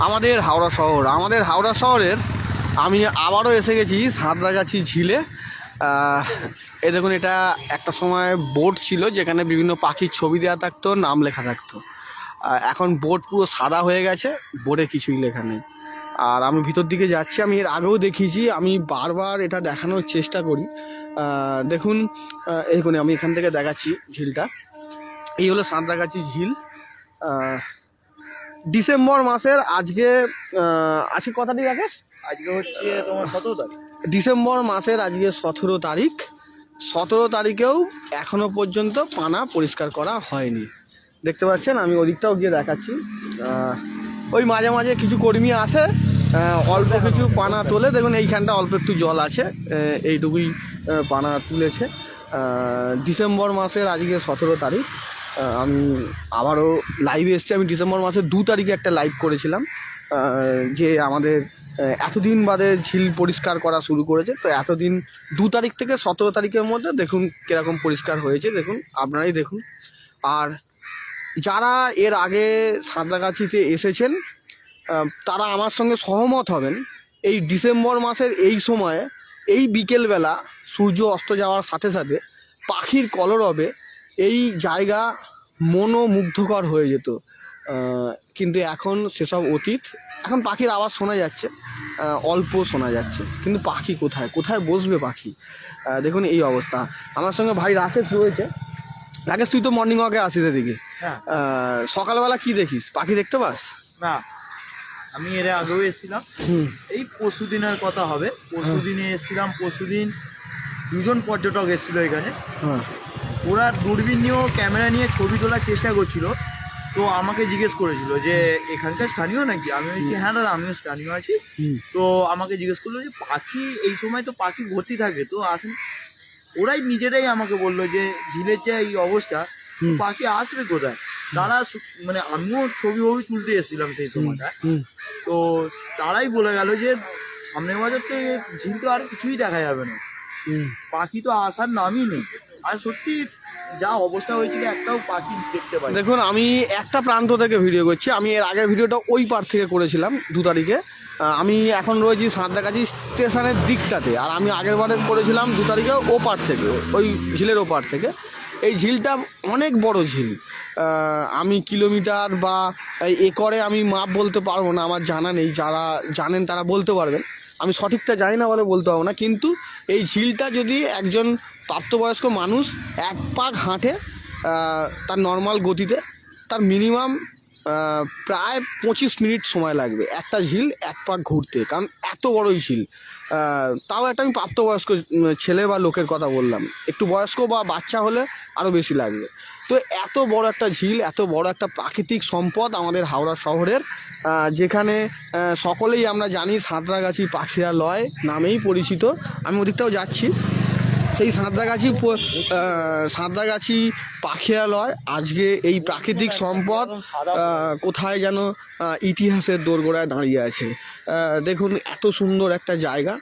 আমাদের হাওড়া শহরের আমি আবারও এসে গেছি সাঁতরাগাছি ঝিলে। এ দেখুন, এটা একটা সময় বোট ছিল যেখানে বিভিন্ন পাখির ছবি দেওয়া থাকতো, নাম লেখা থাকতো। এখন বোট পুরো সাদা হয়ে গেছে, বোটে কিছুই লেখা নেই। আর আমি ভিতর দিকে যাচ্ছি, আমি এর আগেও দেখিয়েছি, আমি বারবার এটা দেখানোর চেষ্টা করি। দেখুন, এইখানে আমি এখান থেকে দেখাচ্ছি ঝিলটা। এই হলো সাঁতরাগাছি ঝিল। ডিসেম্বর মাসের আজকে কথাটি রাখেস, আজকে হচ্ছে তোমার 17 তারিখ। ডিসেম্বর মাসের আজকে 17 তারিখ। 17 তারিখেও এখনো পর্যন্ত পানা পরিষ্কার করা হয়নি। দেখতে পাচ্ছেন, আমি ওদিকটাও গিয়ে দেখাচ্ছি। ওই মাঝে মাঝে কিছু কর্মী আসে, অল্প কিছু পানা তোলে। দেখুন এইখানটা অল্প একটু জল আছে, এইটুকুই পানা তুলেছে। ডিসেম্বর মাসের আজকে 17 তারিখ। আমি আবারও লাইভে এসেছি। আমি ডিসেম্বর মাসের 2 তারিখে একটা লাইভ করেছিলাম, যে আমাদের এতদিন বাদে ঝিল পরিষ্কার করা শুরু করেছে। তো এতদিন 2 তারিখ থেকে 17 তারিখের মধ্যে দেখুন কীরকম পরিষ্কার হয়েছে, দেখুন আপনারাই দেখুন। আর যারা এর আগে সাঁতরাগাছিতে এসেছেন তারা আমার সঙ্গে সহমত হবেন, এই ডিসেম্বর মাসের এই সময়ে, এই বিকেলবেলা সূর্য অস্ত যাওয়ার সাথে সাথে পাখির কলরবে এই জায়গা মনোমুগ্ধকর হয়ে যেত। কিন্তু এখন সেসব অতীত। এখন পাখির আওয়াজ শোনা যাচ্ছে, অল্প শোনা যাচ্ছে, কিন্তু পাখি কোথায় কোথায় বসবে পাখি? দেখুন এই অবস্থা। আমার সঙ্গে ভাই রাকেশ রয়েছে। রাকেশ, তুই তো মর্নিং ওয়াকে আসিস এদিকে, সকালবেলা কি দেখিস? পাখি দেখতে পাস? না, আমি এর আগেও এসেছিলাম। এই পরশু দিনের কথা হবে, পরশু দিনে এসেছিলাম। পরশু দিন 2জন পর্যটক এসেছিল এখানে। ওরা দূরবীন নিয়েও ক্যামেরা নিয়ে ছবি তোলার চেষ্টা করছিল। তো আমাকে জিজ্ঞেস করেছিল যে এখানকার স্থানীয় নাকি? আমি বলছি হ্যাঁ দাদা, আমিও স্থানীয় আছি। তো আমাকে জিজ্ঞেস করলো যে পাখি এই সময় তো পাখি ভর্তি থাকে, তো আসেন। ওরাই নিজেরাই আমাকে বললো যে ঝিলের যে এই অবস্থা, পাখি আসবে কোথায়? তারা মানে আমিও ছবি তুলতে এসেছিলাম সেই সময়টা। তো তারাই বলে গেল যে সামনের বছর তো ঝিল তো আর কিছুই দেখা যাবে না, পাখি তো আসার নামই নেই। আর সত্যি যা অবস্থা হয়েছিল, একটাও পাখি দেখতে পাই। দেখুন, আমি একটা প্রান্ত থেকে ভিডিও করছি। আমি এর আগের ভিডিওটা ওই পার থেকে করেছিলাম 2 তারিখে। আমি এখন রয়েছি সাঁতরাগাছি স্টেশনের দিকটাতে, আর আমি আগের বারে করেছিলাম 2 তারিখে ওপার থেকে, ওই ঝিলের ওপার থেকে। এই ঝিলটা অনেক বড় ঝিল। আমি কিলোমিটার বা একরে আমি মাপ বলতে পারবো না, আমার জানা নেই। যারা জানেন তারা বলতে পারবেন, আমি সঠিকটা জানি না বলে বলতে পারবো না। কিন্তু এই ঝিলটা যদি একজন প্রাপ্তবয়স্ক মানুষ 1 পাক হাঁটে তার নর্মাল গতিতে, তার মিনিমাম প্রায় 25 মিনিট সময় লাগবে একটা ঝিল 1 পাক ঘুরতে, কারণ এত বড়ই ঝিল। তাও একটা আমি প্রাপ্তবয়স্ক ছেলে বা লোকের কথা বললাম, একটু বয়স্ক বা বাচ্চা হলে আরও বেশি লাগবে। তো এত বড় একটা ঝিল, এত বড় একটা প্রাকৃতিক সম্পদ আমাদের হাওড়া শহরের, যেখানে সকলেই আমরা জানি সাঁতরাগাছি পাখিরালয় নামেই পরিচিত। আমি ওদিকটাও যাচ্ছি। সেই সাঁতরাগাছি পাখিরালয় আজকে এই প্রাকৃতিক সম্পদ কোথায় যেন ইতিহাসের দোরগোড়ায় দাঁড়িয়ে আছে। দেখুন এত সুন্দর একটা জায়গা।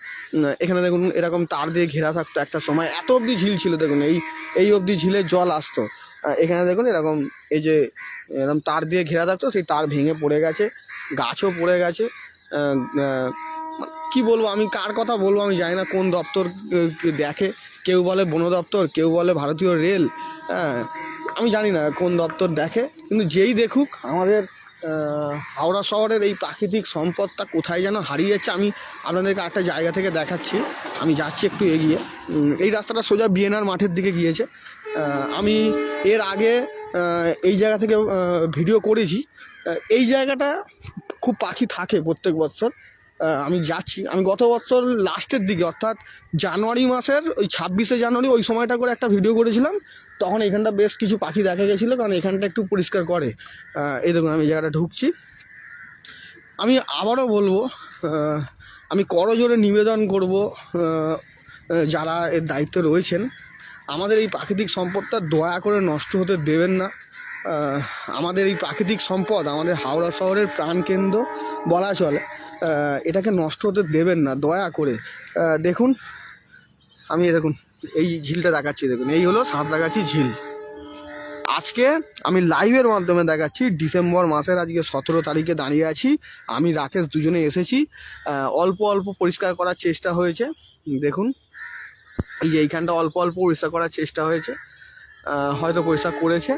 এখানে দেখুন এরকম তার দিয়ে ঘেরা থাকতো একটা সময়, এত অবধি ঝিল ছিল। দেখুন এই অবধি ঝিলের জল আসতো। এখানে দেখুন এরকম, এই যে এরকম তার দিয়ে ঘেরা থাকতো, সেই তার ভেঙে পড়ে গেছে, গাছও পড়ে গেছে। কি বলবো, আমি কার কথা বলবো আমি জানি না, কোন দপ্তর দেখে। কেউ বলে বন দপ্তর, কেউ বলে ভারতীয় রেল, আমি জানি না কোন দপ্তর দেখে। কিন্তু যেই দেখুক, আমাদের হাওড়া শহরের এই প্রাকৃতিক সম্পদটা কোথায় যেন হারিয়ে যাচ্ছে। আমি আপনাদেরকে একটা জায়গা থেকে দেখাচ্ছি। আমি যাচ্ছি একটু এগিয়ে, এই রাস্তাটা সোজা বিএনআর মাঠের দিকে গিয়েছে। আমি এর আগে এই জায়গা থেকে ভিডিও করেছি। এই জায়গাটা খুব পাখি থাকে প্রত্যেক বছর। আমি যাচ্ছি, আমি গত বছর লাস্টের দিকে, অর্থাৎ জানুয়ারি মাসের ওই 26শে জানুয়ারি ওই সময়টা করে একটা ভিডিও করেছিলাম। তখন এখানটা বেশ কিছু পাখি দেখা গেছিলো, কারণ এখানটা একটু পরিষ্কার করে। এই দেখুন আমি জায়গাটা ঢুকছি। আমি আবারও বলবো, আমি করজোরে নিবেদন করব যারা এর দায়িত্বে রয়েছেন, আমাদের এই প্রাকৃতিক সম্পদটা দয়া করে নষ্ট হতে দেবেন না। আমাদের এই প্রাকৃতিক সম্পদ আমাদের হাওড়া শহরের প্রাণকেন্দ্র বলা চলে, এটাকে নষ্ট হতে দেবেন না দয়া করে। দেখুন আমি দেখুন এই ঝিলটা দেখাচ্ছি, দেখুন এই হলো সাঁতরাগাছি ঝিল। আজকে আমি লাইভের মাধ্যমে দেখাচ্ছি ডিসেম্বর মাসের আজকে 17 তারিখে দাঁড়িয়ে আছি। আমি রাকেশ দুজনে এসেছি, অল্প অল্প পরিষ্কার করার চেষ্টা হয়েছে। দেখুন এই যে এইখানটা অল্প অল্প পরিষ্কার করার চেষ্টা হয়েছে, হয়তো পরিষ্কার করেছে।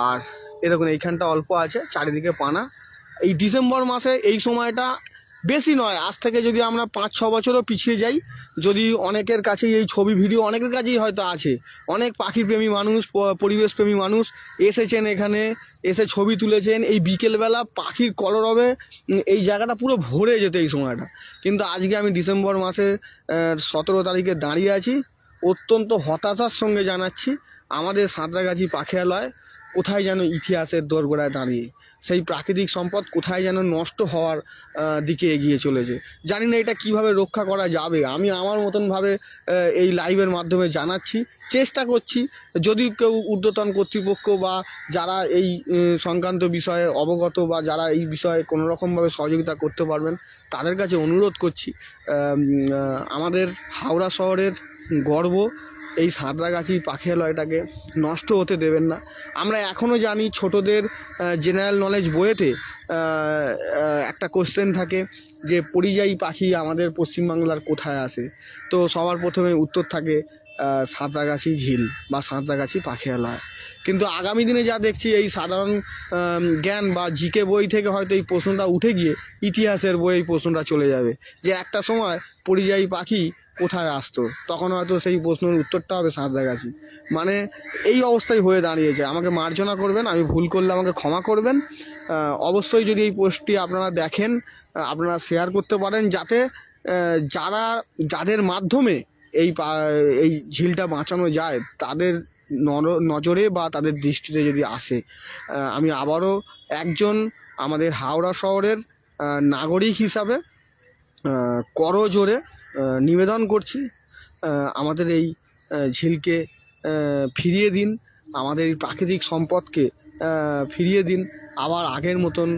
আর এ দেখুন এইখানটা অল্প আছে, চারিদিকে পানা। এই ডিসেম্বর মাসে এই সময়টা বেশি নয়, আজ থেকে যদি আমরা 5-6 বছরও পিছিয়ে যাই, যদি অনেকের কাছেই এই ছবি ভিডিও অনেকের কাছেই হয়তো আছে, অনেক পাখিপ্রেমী মানুষ, পরিবেশপ্রেমী মানুষ এসেছেন এখানে, এসে ছবি তুলেছেন। এই বিকেলবেলা পাখির কলরবে এই জায়গাটা পুরো ভরে যেত এই সময়টা। কিন্তু আজকে আমি ডিসেম্বর মাসের 17 তারিখে দাঁড়িয়ে আছি, অত্যন্ত হতাশার সঙ্গে জানাচ্ছি আমাদের সাঁতরাগাছি পাখিরালয় কোথায় যেন ইতিহাসের দোরগোড়ায় দাঁড়িয়ে, সেই প্রাকৃতিক সম্পদ কোথায় যেন নষ্ট হওয়ার দিকে এগিয়ে চলেছে। জানি না এটা কিভাবে রক্ষা করা যাবে। আমি আমার মতনভাবে এই লাইভের মাধ্যমে জানাচ্ছি, চেষ্টা করছি। যদি কেউ ঊর্ধ্বতন কর্তৃপক্ষ বা যারা এই সংক্রান্ত বিষয়ে অবগত বা যারা এই বিষয়ে কোনো রকমভাবে সহযোগিতা করতে পারবেন, তাদের কাছে অনুরোধ করছি। আমাদের হাওড়া শহরের গর্ব এই সাঁতরাগাছি পাখিরালয়টাকে নষ্ট হতে দেবেন না। আমরা এখনও জানি ছোটদের জেনারেল নলেজ বইয়েতে একটা কোশ্চেন থাকে যে পরিযায়ী পাখি আমাদের পশ্চিমবাংলার কোথায় আসে, তো সবার প্রথমে উত্তর থাকে সাঁতরাগাছি ঝিল বা সাঁতরাগাছি পাখিরালয়। কিন্তু আগামী দিনে যা দেখছি এই সাধারণ জ্ঞান বা জিকে বই থেকে হয়তো এই প্রশ্নটা উঠে গিয়ে ইতিহাসের বই এই প্রশ্নটা চলে যাবে যে একটা সময় পরিযায়ী পাখি কোথায় আসতো, তখন হয়তো সেই প্রশ্নের উত্তরটা হবে সাঁতরাগাছি। মানে এই অবস্থায় হয়ে দাঁড়িয়েছে। আমাকে মার্জনা করবেন, আমি ভুল করলে আমাকে ক্ষমা করবেন। অবশ্যই যদি এই পোস্টটি আপনারা দেখেন, আপনারা শেয়ার করতে পারেন, যাতে যাদের মাধ্যমে এই ঝিলটা বাঁচানো যায় তাদের নজরে বা তাদের দৃষ্টিতে যদি আসে। আমি আবারও একজন আমাদের হাওড়া শহরের নাগরিক হিসাবে করজোড়ে নিবেদন করছি, আমাদের এই ঝিলকে ফিরিয়ে দিন, আমাদের এই প্রাকৃতিক সম্পদকে ফিরিয়ে দিন। আবার আগের মতন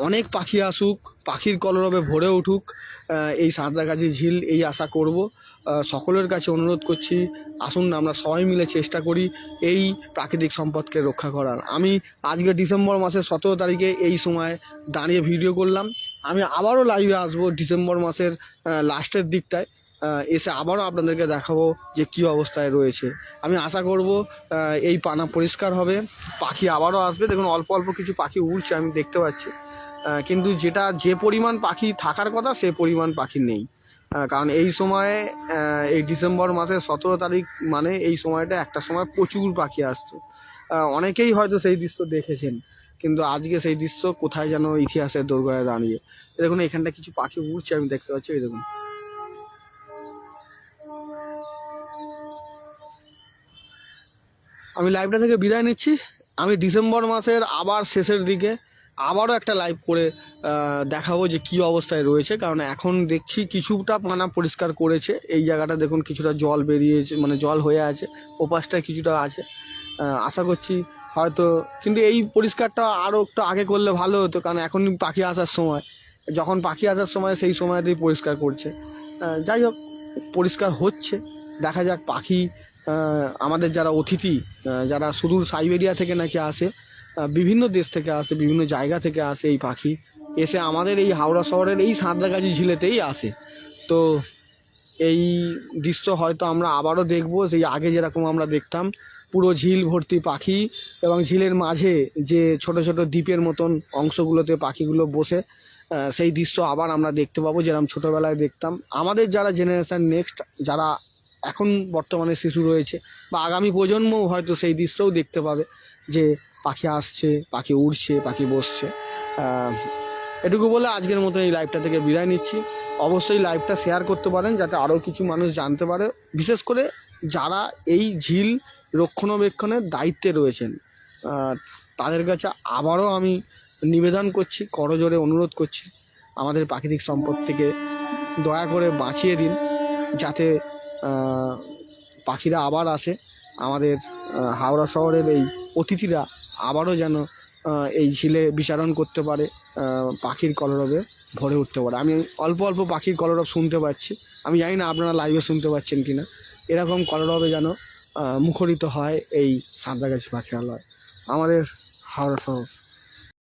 অনেক পাখি আসুক, পাখির কলরবে ভরে উঠুক এই সাঁতরাগাছি ঝিল, এই আশা করব। সকলের কাছে অনুরোধ করছি, আসুন আমরা সবাই মিলে চেষ্টা করি এই প্রাকৃতিক সম্পদকে রক্ষা করার। আমি আজকে ডিসেম্বর মাসের 17 তারিখে এই সময় দাঁড়িয়ে ভিডিও করলাম। আমি আবারও লাইভে আসবো ডিসেম্বর মাসের লাস্টের দিকটায়, এসে আবারও আপনাদেরকে দেখাবো যে কী অবস্থায় রয়েছে। আমি আশা করব এই পানা পরিষ্কার হবে, পাখি আবারও আসবে। দেখুন অল্প অল্প কিছু পাখি উড়ছে আমি দেখতে পাচ্ছি, কিন্তু যে পরিমাণ পাখি থাকার কথা সে পরিমাণ পাখি নেই। কারণ এই সময়ে এই ডিসেম্বর মাসের 17 তারিখ মানে এই সময়টা একটা সময় প্রচুর পাখি আসতো। অনেকেই হয়তো সেই দৃশ্য দেখেছেন, কিন্তু আজকে সেই দৃশ্য কোথায় যেন ইতিহাসের দোরগোড়ায় দাঁড়িয়ে। দেখুন এখানটা কিছু পাখি উড়ছে আমি দেখতে পাচ্ছি, এই দেখুন। আমি লাইভটা থেকে বিদায় নিচ্ছি। আমি ডিসেম্বর মাসের আবার শেষের দিকে আবারও একটা লাইভ করে দেখাবো যে কী অবস্থায় রয়েছে। কারণ এখন দেখছি কিছুটা পানা পরিষ্কার করেছে, এই জায়গাটা দেখুন কিছুটা জল বেরিয়েছে, মানে জল হয়ে আছে, ওপাশটায় কিছুটা আছে। আশা করছি হয়তো, কিন্তু এই পরিষ্কারটা আরও একটু আগে করলে ভালো হতো, কারণ এখন পাখি আসার সময়, যখন পাখি আসার সময় সেই সময়তেই পরিষ্কার করছে। যাই হোক, পরিষ্কার হচ্ছে, দেখা যাক। পাখি আমাদের যারা অতিথি, যারা সুদূর সাইবেরিয়া থেকে নাকি আসে, বিভিন্ন দেশ থেকে আসে, বিভিন্ন জায়গা থেকে আসে এই পাখি, এসে আমাদের এই হাওড়া শহরের এই সাঁতরাগাছি ঝিলেতেই আসে। তো এই দৃশ্য হয়তো আমরা আবারও দেখব, সেই আগে যেরকম আমরা দেখতাম পুরো ঝিল ভর্তি পাখি, এবং ঝিলের মাঝে যে ছোট ছোট দ্বীপের মতন অংশগুলোতে পাখিগুলো বসে, সেই দৃশ্য আবার আমরা দেখতে পাবো যেরকম ছোটোবেলায় দেখতাম। আমাদের যারা জেনারেশান নেক্সট, যারা এখন বর্তমানে শিশু রয়েছে বা আগামী প্রজন্মও হয়তো সেই দৃশ্যও দেখতে পাবে যে পাখি আসছে, পাখি উড়ছে, পাখি বসছে। এটুকু বলে আজকের মতো এই লাইভটা থেকে বিদায় নিচ্ছি। অবশ্যই লাইভটা শেয়ার করতে পারেন যাতে আরও কিছু মানুষ জানতে পারে, বিশেষ করে যারা এই ঝিল রক্ষণাবেক্ষণের দায়িত্বে রয়েছেন। তাদের কাছে আবারও আমি নিবেদন করছি, করজোড়ে অনুরোধ করছি, আমাদের প্রাকৃতিক সম্পদ থেকে দয়া করে বাঁচিয়ে দিন, যাতে পাখিরা আবার আসে, আমাদের হাওড়া শহরের এই অতিথিরা আবারও যেন এই ঝিলে বিচরণ করতে পারে, পাখির কলরবে ভরে উঠতে পারে। আমি অল্প অল্প পাখির কলরব শুনতে পাচ্ছি, আমি জানি না আপনারা লাইভে শুনতে পাচ্ছেন কি না। এরকম কলরবে যেন মুখরিত হয় এই সাঁতরাগাছি পাখিরালয়। আমাদের হাওড়া শহর।